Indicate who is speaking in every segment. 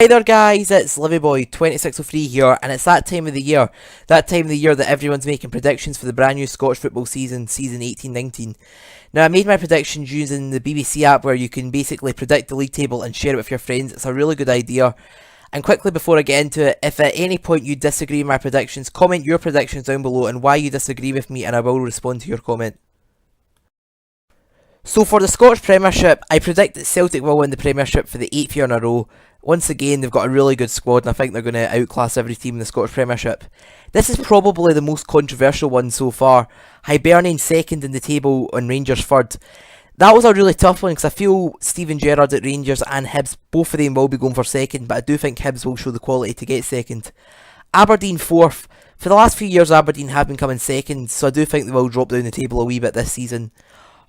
Speaker 1: Hey there guys, it's Livyboy2603 here, and it's that time of the year. That time of the year that everyone's making predictions for the brand new Scottish football season 18-19. Now I made my predictions using the BBC app where you can basically predict the league table and share it with your friends. It's a really good idea. And quickly before I get into it, if at any point you disagree with my predictions, comment your predictions down below and why you disagree with me and I will respond to your comment. So for the Scottish Premiership, I predict that Celtic will win the Premiership for the 8th year in a row. Once again, they've got a really good squad and I think they're going to outclass every team in the Scottish Premiership. This is probably the most controversial one so far. Hibernian second in the table and Rangers third. That was a really tough one because I feel Steven Gerrard at Rangers and Hibs, both of them will be going for second, but I do think Hibs will show the quality to get second. Aberdeen fourth. For the last few years Aberdeen have been coming second, so I do think they will drop down the table a wee bit this season.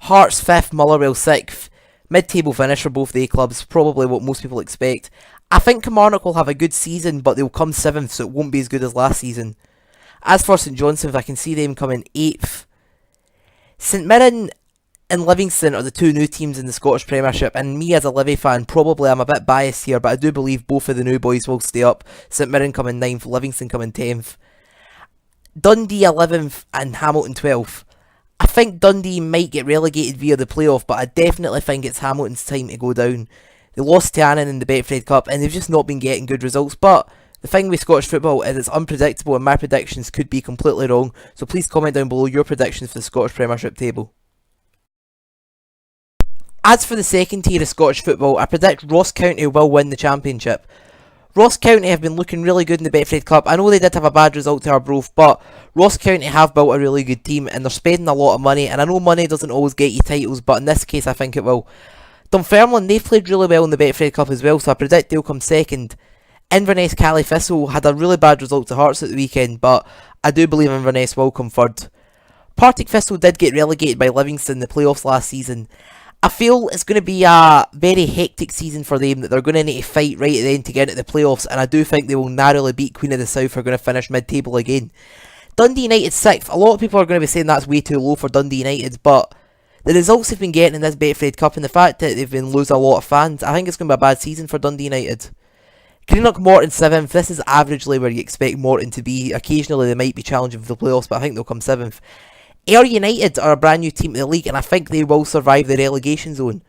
Speaker 1: Hearts 5th, Motherwell 6th. Mid-table finish for both the clubs, probably what most people expect. I think Kilmarnock will have a good season, but they'll come 7th, so it won't be as good as last season. As for St Johnstone, I can see them coming 8th. St Mirren and Livingston are the two new teams in the Scottish Premiership, and me as a Livy fan, probably I'm a bit biased here, but I do believe both of the new boys will stay up. St Mirren coming 9th, Livingston coming 10th. Dundee 11th and Hamilton 12th. I think Dundee might get relegated via the playoff, but I definitely think it's Hamilton's time to go down. They lost to Annan in the Betfred Cup and they've just not been getting good results, but the thing with Scottish football is it's unpredictable and my predictions could be completely wrong, so please comment down below your predictions for the Scottish Premiership table. As for the second tier of Scottish football, I predict Ross County will win the championship. Ross County have been looking really good in the Betfred Cup. I know they did have a bad result to Arbroath, but Ross County have built a really good team and they're spending a lot of money, and I know money doesn't always get you titles, but in this case I think it will. Dunfermline, they've played really well in the Betfred Cup as well, so I predict they'll come second. Inverness Caley Thistle had a really bad result to Hearts at the weekend, but I do believe Inverness will come third. Partick Thistle did get relegated by Livingston in the playoffs last season. I feel it's going to be a very hectic season for them, that they're going to need to fight right at the end to get into the playoffs, and I do think they will narrowly beat Queen of the South, who are going to finish mid-table again. Dundee United 6th, a lot of people are going to be saying that's way too low for Dundee United, but the results they've been getting in this Betfred Cup and the fact that they've been losing a lot of fans, I think it's going to be a bad season for Dundee United. Greenock Morton 7th, this is averagely where you expect Morton to be. Occasionally they might be challenging for the playoffs, but I think they'll come 7th. Ayr United are a brand new team in the league and I think they will survive the relegation zone.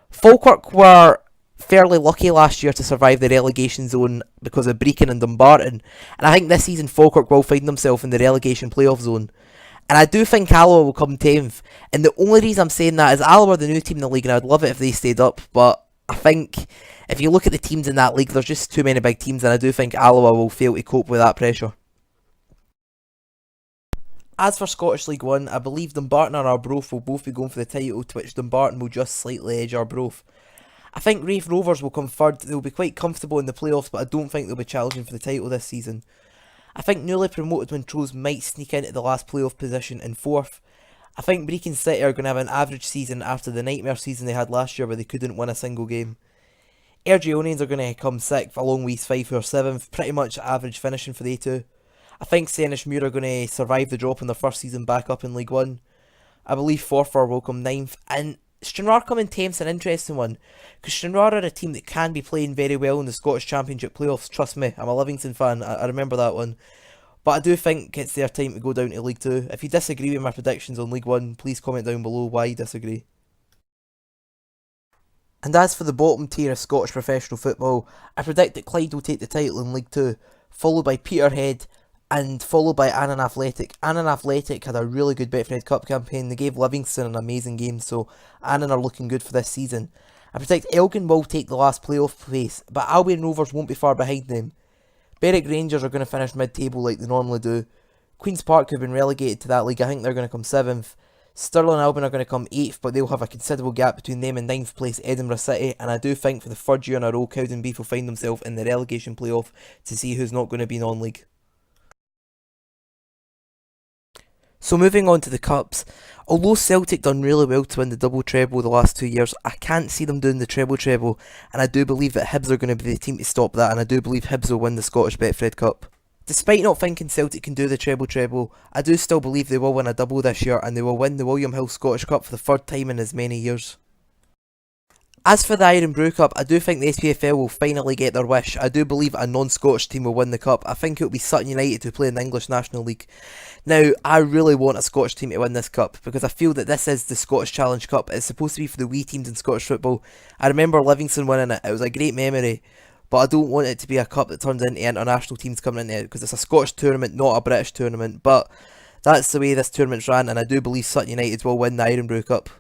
Speaker 1: Falkirk were fairly lucky last year to survive the relegation zone because of Brecon and Dumbarton, and I think this season Falkirk will find themselves in the relegation playoff zone. And I do think Alloa will come 10th, and the only reason I'm saying that is Alloa are the new team in the league and I'd love it if they stayed up, but I think if you look at the teams in that league, there's just too many big teams and I do think Alloa will fail to cope with that pressure. As for Scottish League 1, I believe Dumbarton and Arbroath will both be going for the title, to which Dumbarton will just slightly edge Arbroath. I think Raith Rovers will come third. They'll be quite comfortable in the playoffs, but I don't think they'll be challenging for the title this season. I think newly promoted Montrose might sneak into the last playoff position in 4th. I think Brecon City are going to have an average season after the nightmare season they had last year where they couldn't win a single game. Airdrieonians are going to come 6th, along with East Fife who are 7th, pretty much average finishing for they two. I think Senishmere are going to survive the drop in their first season back up in League 1. I believe Forfar will come 9th. And Stranraer coming 10th is an interesting one, because Stranraer are a team that can be playing very well in the Scottish Championship playoffs. Trust me, I'm a Livingston fan, I remember that one. But I do think it's their time to go down to League 2. If you disagree with my predictions on League 1, please comment down below why you disagree. And as for the bottom tier of Scottish professional football, I predict that Clyde will take the title in League 2, followed by Peterhead, and followed by Annan Athletic. Annan Athletic had a really good Betfred Cup campaign. They gave Livingston an amazing game, so Annan are looking good for this season. I predict Elgin will take the last playoff place, but Albion Rovers won't be far behind them. Berwick Rangers are going to finish mid-table like they normally do. Queen's Park have been relegated to that league. I think they're going to come 7th. Stirling Albion are going to come 8th, but they'll have a considerable gap between them and 9th place Edinburgh City, and I do think for the third year in a row Cowdenbeath will find themselves in the relegation playoff to see who's not going to be non-league. So moving on to the Cups, although Celtic done really well to win the double treble the last 2 years, I can't see them doing the treble, and I do believe that Hibs are going to be the team to stop that, and I do believe Hibs will win the Scottish Betfred Cup. Despite not thinking Celtic can do the treble, I do still believe they will win a double this year, and they will win the William Hill Scottish Cup for the third time in as many years. As for the Iron Brew Cup, I do think the SPFL will finally get their wish. I do believe a non-Scottish team will win the cup. I think it will be Sutton United who play in the English National League. Now, I really want a Scottish team to win this cup because I feel that this is the Scottish Challenge Cup. It's supposed to be for the wee teams in Scottish football. I remember Livingston winning it. It was a great memory. But I don't want it to be a cup that turns into international teams coming into it because it's a Scottish tournament, not a British tournament. But that's the way this tournament's ran, and I do believe Sutton United will win the Iron Brew Cup.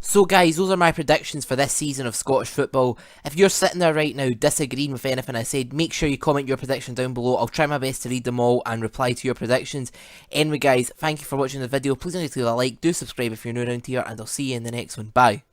Speaker 1: So guys, those are my predictions for this season of Scottish football. If you're sitting there right now disagreeing with anything I said, make sure you comment your prediction down below. I'll try my best to read them all and reply to your predictions. Anyway guys, thank you for watching the video. Please don't forget to leave a like, do subscribe if you're new around here, and I'll see you in the next one. Bye.